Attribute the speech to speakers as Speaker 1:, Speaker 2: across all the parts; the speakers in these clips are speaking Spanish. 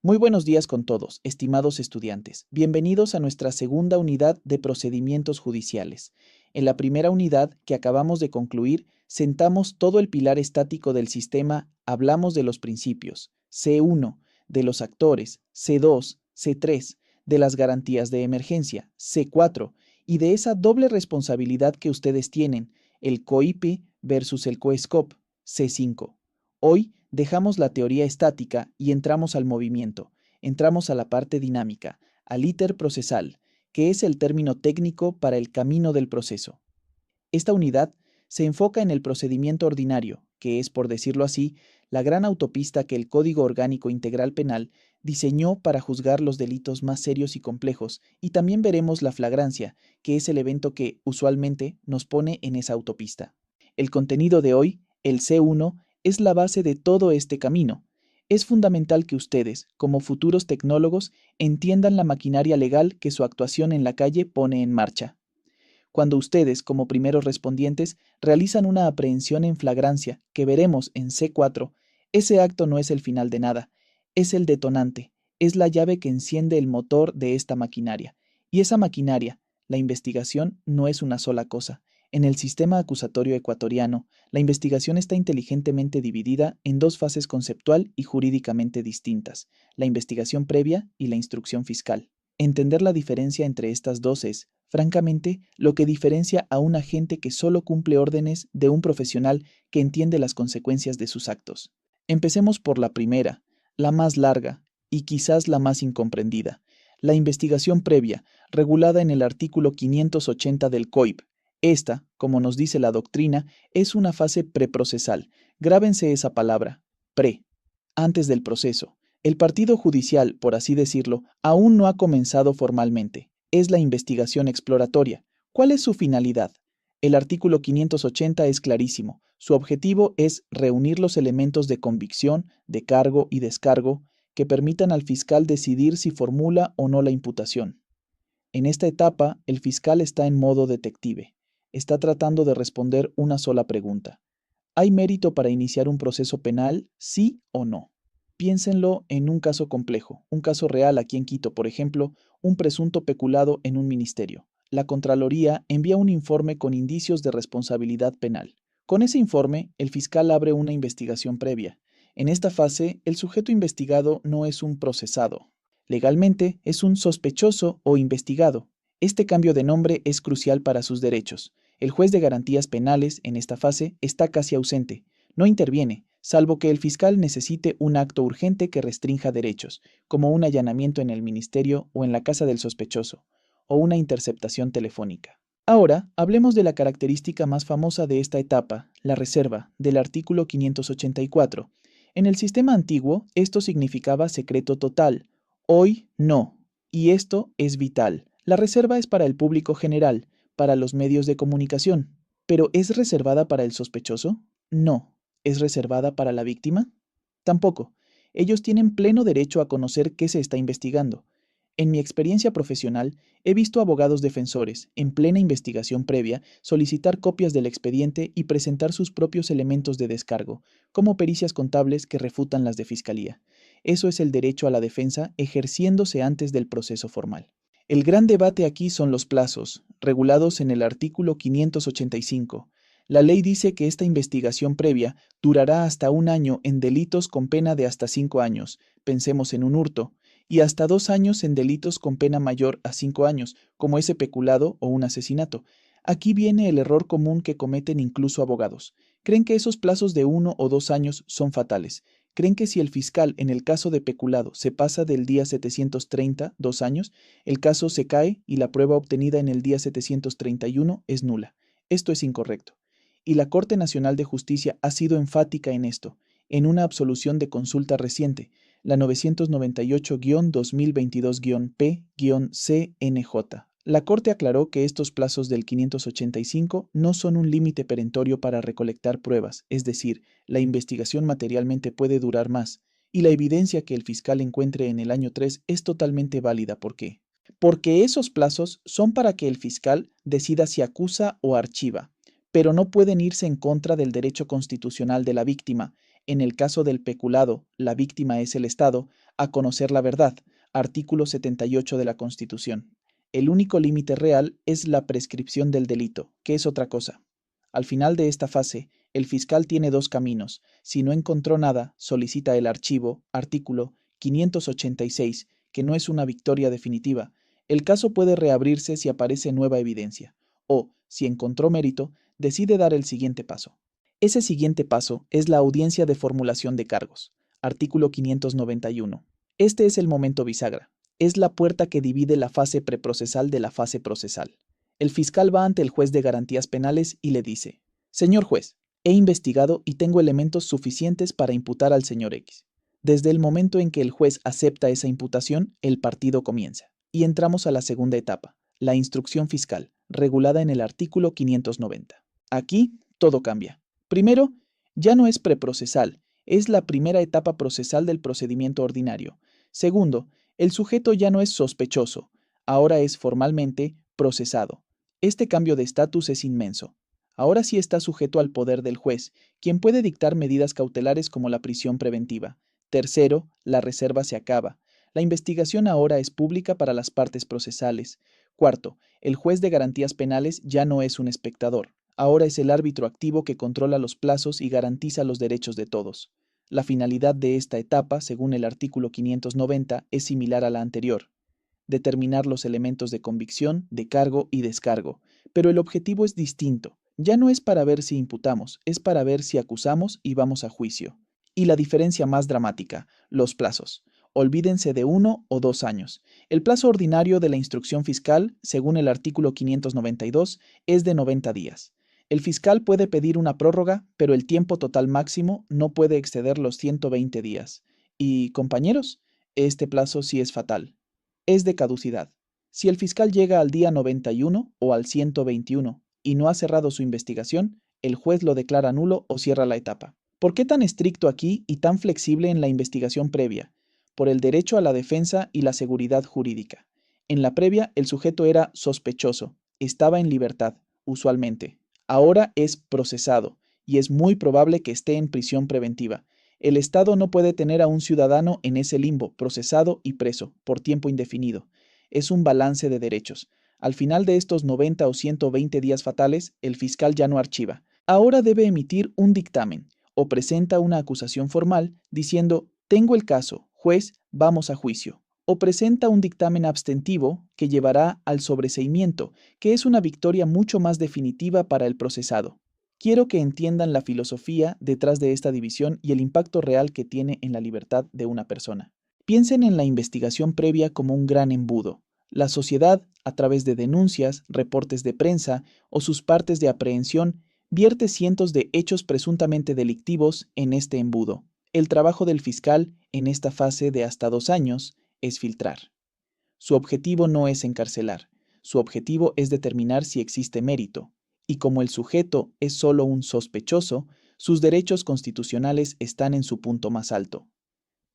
Speaker 1: Muy buenos días con todos, estimados estudiantes. Bienvenidos a nuestra segunda unidad de procedimientos judiciales. En la primera unidad que acabamos de concluir, sentamos todo el pilar estático del sistema, hablamos de los principios, C1, de los actores, C2, C3, de las garantías de emergencia, C4, y de esa doble responsabilidad que ustedes tienen, el COIPE versus el COESCOP, C5. Hoy dejamos la teoría estática y entramos al movimiento, entramos a la parte dinámica, al íter procesal, que es el término técnico para el camino del proceso. Esta unidad se enfoca en el procedimiento ordinario, que es, por decirlo así, la gran autopista que el Código Orgánico Integral Penal diseñó para juzgar los delitos más serios y complejos, y también veremos la flagrancia, que es el evento que, usualmente, nos pone en esa autopista. El contenido de hoy, el C1, es la base de todo este camino. Es fundamental que ustedes, como futuros tecnólogos, entiendan la maquinaria legal que su actuación en la calle pone en marcha. Cuando ustedes, como primeros respondientes, realizan una aprehensión en flagrancia, que veremos en C4, ese acto no es el final de nada, es el detonante, es la llave que enciende el motor de esta maquinaria. Y esa maquinaria, la investigación, no es una sola cosa. En el sistema acusatorio ecuatoriano, la investigación está inteligentemente dividida en dos fases conceptual y jurídicamente distintas, la investigación previa y la instrucción fiscal. Entender la diferencia entre estas dos es, francamente, lo que diferencia a un agente que solo cumple órdenes de un profesional que entiende las consecuencias de sus actos. Empecemos por la primera, la más larga y quizás la más incomprendida, la investigación previa, regulada en el artículo 580 del COIP. Esta, como nos dice la doctrina, es una fase preprocesal. Grábense esa palabra, pre, antes del proceso. El partido judicial, por así decirlo, aún no ha comenzado formalmente. Es la investigación exploratoria. ¿Cuál es su finalidad? El artículo 580 es clarísimo. Su objetivo es reunir los elementos de convicción, de cargo y descargo que permitan al fiscal decidir si formula o no la imputación. En esta etapa, el fiscal está en modo detective. Está tratando de responder una sola pregunta. ¿Hay mérito para iniciar un proceso penal, sí o no? Piénsenlo en un caso complejo, un caso real aquí en Quito, por ejemplo, un presunto peculado en un ministerio. La Contraloría envía un informe con indicios de responsabilidad penal. Con ese informe, el fiscal abre una investigación previa. En esta fase, el sujeto investigado no es un procesado. Legalmente, es un sospechoso o investigado. Este cambio de nombre es crucial para sus derechos. El juez de garantías penales, en esta fase, está casi ausente. No interviene, salvo que el fiscal necesite un acto urgente que restrinja derechos, como un allanamiento en el ministerio o en la casa del sospechoso, o una interceptación telefónica. Ahora, hablemos de la característica más famosa de esta etapa, la reserva, del artículo 584. En el sistema antiguo, esto significaba secreto total. Hoy no, y esto es vital. La reserva es para el público general, para los medios de comunicación, pero ¿es reservada para el sospechoso? No. ¿Es reservada para la víctima? Tampoco. Ellos tienen pleno derecho a conocer qué se está investigando. En mi experiencia profesional, he visto abogados defensores, en plena investigación previa, solicitar copias del expediente y presentar sus propios elementos de descargo, como pericias contables que refutan las de fiscalía. Eso es el derecho a la defensa ejerciéndose antes del proceso formal. El gran debate aquí son los plazos, regulados en el artículo 585. La ley dice que esta investigación previa durará hasta 1 año en delitos con pena de hasta 5 años, pensemos en un hurto, y hasta 2 años en delitos con pena mayor a 5 años, como ese peculado o un asesinato. Aquí viene el error común que cometen incluso abogados. Creen que esos plazos de 1 o 2 años son fatales. Creen que si el fiscal, en el caso de peculado, se pasa del día 730, 2 años, el caso se cae y la prueba obtenida en el día 731 es nula. Esto es incorrecto. Y la Corte Nacional de Justicia ha sido enfática en esto, en una absolución de consulta reciente, la 998-2022-P-CNJ. La Corte aclaró que estos plazos del 585 no son un límite perentorio para recolectar pruebas, es decir, la investigación materialmente puede durar más, y la evidencia que el fiscal encuentre en el año 3 es totalmente válida. ¿Por qué? Porque esos plazos son para que el fiscal decida si acusa o archiva, pero no pueden irse en contra del derecho constitucional de la víctima. En el caso del peculado, la víctima es el Estado, a conocer la verdad, artículo 78 de la Constitución. El único límite real es la prescripción del delito, que es otra cosa. Al final de esta fase, el fiscal tiene dos caminos. Si no encontró nada, solicita el archivo, artículo 586, que no es una victoria definitiva. El caso puede reabrirse si aparece nueva evidencia, o, si encontró mérito, decide dar el siguiente paso. Ese siguiente paso es la audiencia de formulación de cargos, artículo 591. Este es el momento bisagra. Es la puerta que divide la fase preprocesal de la fase procesal. El fiscal va ante el juez de garantías penales y le dice: Señor juez, he investigado y tengo elementos suficientes para imputar al señor X. Desde el momento en que el juez acepta esa imputación, el partido comienza. Y entramos a la segunda etapa, la instrucción fiscal, regulada en el artículo 590. Aquí, todo cambia. Primero, ya no es preprocesal, es la primera etapa procesal del procedimiento ordinario. Segundo, el sujeto ya no es sospechoso, ahora es formalmente procesado. Este cambio de estatus es inmenso. Ahora sí está sujeto al poder del juez, quien puede dictar medidas cautelares como la prisión preventiva. Tercero, la reserva se acaba. La investigación ahora es pública para las partes procesales. Cuarto, el juez de garantías penales ya no es un espectador. Ahora es el árbitro activo que controla los plazos y garantiza los derechos de todos. La finalidad de esta etapa, según el artículo 590, es similar a la anterior: determinar los elementos de convicción, de cargo y descargo. Pero el objetivo es distinto. Ya no es para ver si imputamos, es para ver si acusamos y vamos a juicio. Y la diferencia más dramática, los plazos. Olvídense de 1 o 2 años. El plazo ordinario de la instrucción fiscal, según el artículo 592, es de 90 días. El fiscal puede pedir una prórroga, pero el tiempo total máximo no puede exceder los 120 días. Y, compañeros, este plazo sí es fatal. Es de caducidad. Si el fiscal llega al día 91 o al 121 y no ha cerrado su investigación, el juez lo declara nulo o cierra la etapa. ¿Por qué tan estricto aquí y tan flexible en la investigación previa? Por el derecho a la defensa y la seguridad jurídica. En la previa, el sujeto era sospechoso, estaba en libertad, usualmente. Ahora es procesado y es muy probable que esté en prisión preventiva. El Estado no puede tener a un ciudadano en ese limbo, procesado y preso, por tiempo indefinido. Es un balance de derechos. Al final de estos 90 o 120 días fatales, el fiscal ya no archiva. Ahora debe emitir un dictamen o presenta una acusación formal diciendo: tengo el caso, juez, vamos a juicio. O presenta un dictamen abstentivo que llevará al sobreseimiento, que es una victoria mucho más definitiva para el procesado. Quiero que entiendan la filosofía detrás de esta división y el impacto real que tiene en la libertad de una persona. Piensen en la investigación previa como un gran embudo. La sociedad, a través de denuncias, reportes de prensa o sus partes de aprehensión, vierte cientos de hechos presuntamente delictivos en este embudo. El trabajo del fiscal, en esta fase de hasta 2 años, es filtrar. Su objetivo no es encarcelar, su objetivo es determinar si existe mérito. Y como el sujeto es solo un sospechoso, sus derechos constitucionales están en su punto más alto.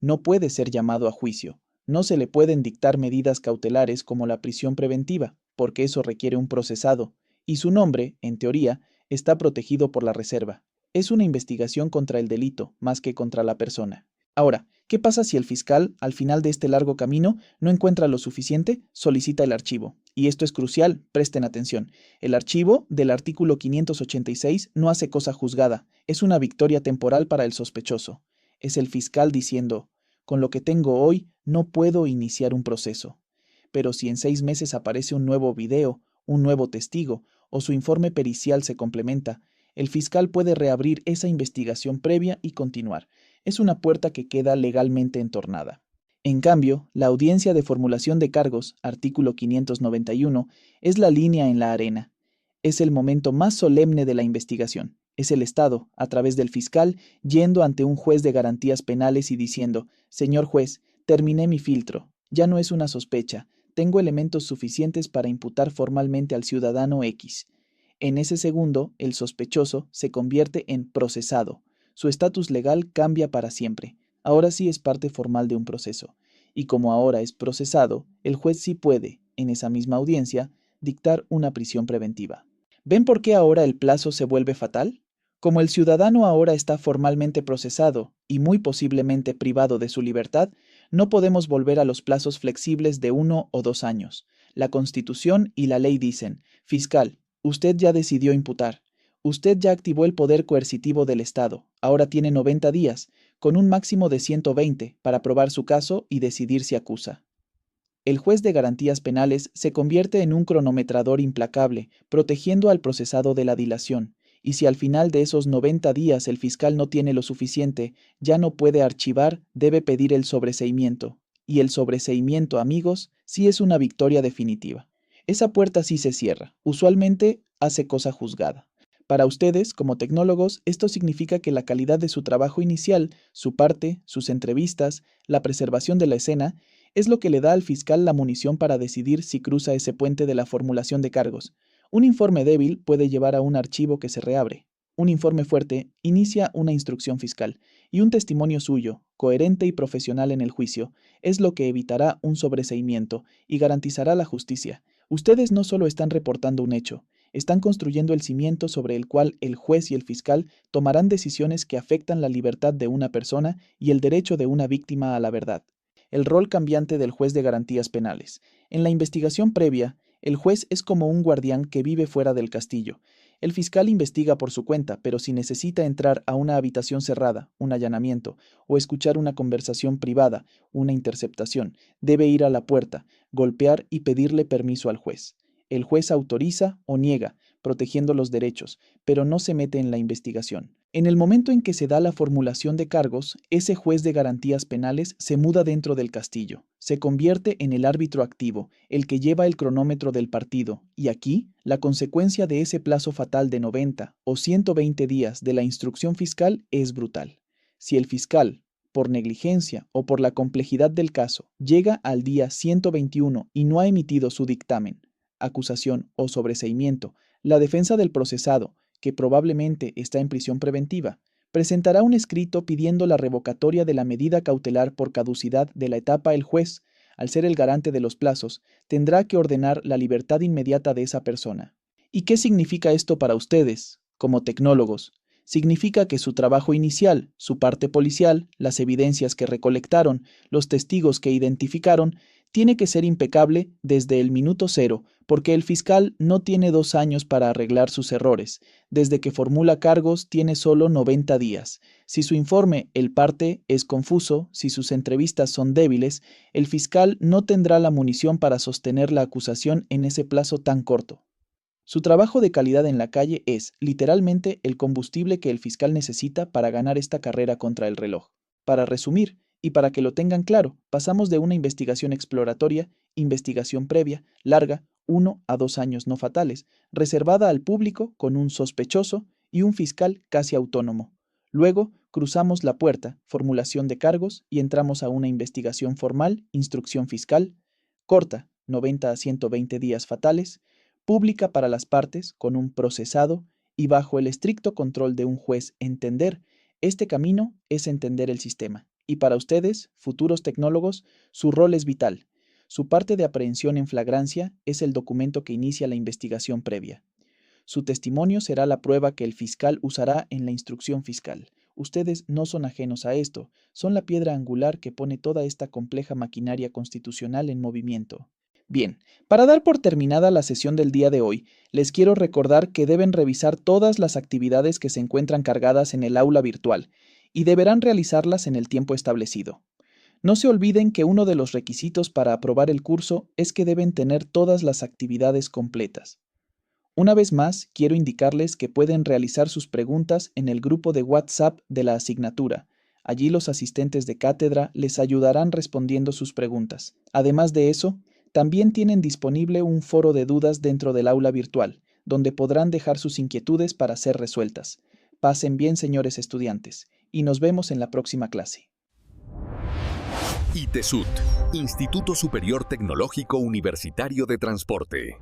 Speaker 1: No puede ser llamado a juicio, no se le pueden dictar medidas cautelares como la prisión preventiva, porque eso requiere un procesado, y su nombre, en teoría, está protegido por la reserva. Es una investigación contra el delito, más que contra la persona. Ahora, ¿qué pasa si el fiscal, al final de este largo camino, no encuentra lo suficiente? Solicita el archivo. Y esto es crucial, presten atención. El archivo del artículo 586 no hace cosa juzgada, es una victoria temporal para el sospechoso. Es el fiscal diciendo: con lo que tengo hoy no puedo iniciar un proceso. Pero si en 6 meses aparece un nuevo video, un nuevo testigo, o su informe pericial se complementa, el fiscal puede reabrir esa investigación previa y continuar. Es una puerta que queda legalmente entornada. En cambio, la audiencia de formulación de cargos, artículo 591, es la línea en la arena. Es el momento más solemne de la investigación. Es el Estado, a través del fiscal, yendo ante un juez de garantías penales y diciendo: señor juez, terminé mi filtro, ya no es una sospecha, tengo elementos suficientes para imputar formalmente al ciudadano X. En ese segundo, el sospechoso se convierte en procesado. Su estatus legal cambia para siempre. Ahora sí es parte formal de un proceso. Y como ahora es procesado, el juez sí puede, en esa misma audiencia, dictar una prisión preventiva. ¿Ven por qué ahora el plazo se vuelve fatal? Como el ciudadano ahora está formalmente procesado y muy posiblemente privado de su libertad, no podemos volver a los plazos flexibles de 1 o 2 años. La Constitución y la ley dicen: fiscal, usted ya decidió imputar. Usted ya activó el poder coercitivo del Estado. Ahora tiene 90 días, con un máximo de 120, para probar su caso y decidir si acusa. El juez de garantías penales se convierte en un cronometrador implacable, protegiendo al procesado de la dilación, y si al final de esos 90 días el fiscal no tiene lo suficiente, ya no puede archivar, debe pedir el sobreseimiento. Y el sobreseimiento, amigos, sí es una victoria definitiva. Esa puerta sí se cierra, usualmente hace cosa juzgada. Para ustedes, como tecnólogos, esto significa que la calidad de su trabajo inicial, su parte, sus entrevistas, la preservación de la escena, es lo que le da al fiscal la munición para decidir si cruza ese puente de la formulación de cargos. Un informe débil puede llevar a un archivo que se reabre. Un informe fuerte inicia una instrucción fiscal, y un testimonio suyo, coherente y profesional en el juicio, es lo que evitará un sobreseimiento y garantizará la justicia. Ustedes no solo están reportando un hecho, están construyendo el cimiento sobre el cual el juez y el fiscal tomarán decisiones que afectan la libertad de una persona y el derecho de una víctima a la verdad. El rol cambiante del juez de garantías penales. En la investigación previa, el juez es como un guardián que vive fuera del castillo. El fiscal investiga por su cuenta, pero si necesita entrar a una habitación cerrada, un allanamiento, o escuchar una conversación privada, una interceptación, debe ir a la puerta, golpear y pedirle permiso al juez. El juez autoriza o niega, protegiendo los derechos, pero no se mete en la investigación. En el momento en que se da la formulación de cargos, ese juez de garantías penales se muda dentro del castillo, se convierte en el árbitro activo, el que lleva el cronómetro del partido, y aquí, la consecuencia de ese plazo fatal de 90 o 120 días de la instrucción fiscal es brutal. Si el fiscal, por negligencia o por la complejidad del caso, llega al día 121 y no ha emitido su dictamen, acusación o sobreseimiento, la defensa del procesado, que probablemente está en prisión preventiva, presentará un escrito pidiendo la revocatoria de la medida cautelar por caducidad de la etapa. El juez, al ser el garante de los plazos, tendrá que ordenar la libertad inmediata de esa persona. ¿Y qué significa esto para ustedes, como tecnólogos? Significa que su trabajo inicial, su parte policial, las evidencias que recolectaron, los testigos que identificaron, tiene que ser impecable desde el minuto cero, porque el fiscal no tiene 2 años para arreglar sus errores. Desde que formula cargos tiene solo 90 días. Si su informe, el parte, es confuso, si sus entrevistas son débiles, el fiscal no tendrá la munición para sostener la acusación en ese plazo tan corto. Su trabajo de calidad en la calle es, literalmente, el combustible que el fiscal necesita para ganar esta carrera contra el reloj. Para resumir, y para que lo tengan claro, pasamos de una investigación exploratoria, investigación previa, larga, 1 a 2 años no fatales, reservada al público con un sospechoso y un fiscal casi autónomo. Luego, cruzamos la puerta, formulación de cargos, y entramos a una investigación formal, instrucción fiscal, corta, 90 a 120 días fatales, pública para las partes, con un procesado, y bajo el estricto control de un juez. Entender este camino es entender el sistema. Y para ustedes, futuros tecnólogos, su rol es vital. Su parte de aprehensión en flagrancia es el documento que inicia la investigación previa. Su testimonio será la prueba que el fiscal usará en la instrucción fiscal. Ustedes no son ajenos a esto, son la piedra angular que pone toda esta compleja maquinaria constitucional en movimiento. Bien, para dar por terminada la sesión del día de hoy, les quiero recordar que deben revisar todas las actividades que se encuentran cargadas en el aula virtual y deberán realizarlas en el tiempo establecido. No se olviden que uno de los requisitos para aprobar el curso es que deben tener todas las actividades completas. Una vez más, quiero indicarles que pueden realizar sus preguntas en el grupo de WhatsApp de la asignatura. Allí los asistentes de cátedra les ayudarán respondiendo sus preguntas. Además de eso, también tienen disponible un foro de dudas dentro del aula virtual, donde podrán dejar sus inquietudes para ser resueltas. Pasen bien, señores estudiantes, y nos vemos en la próxima clase.
Speaker 2: ITESUT, Instituto Superior Tecnológico Universitario de Transporte.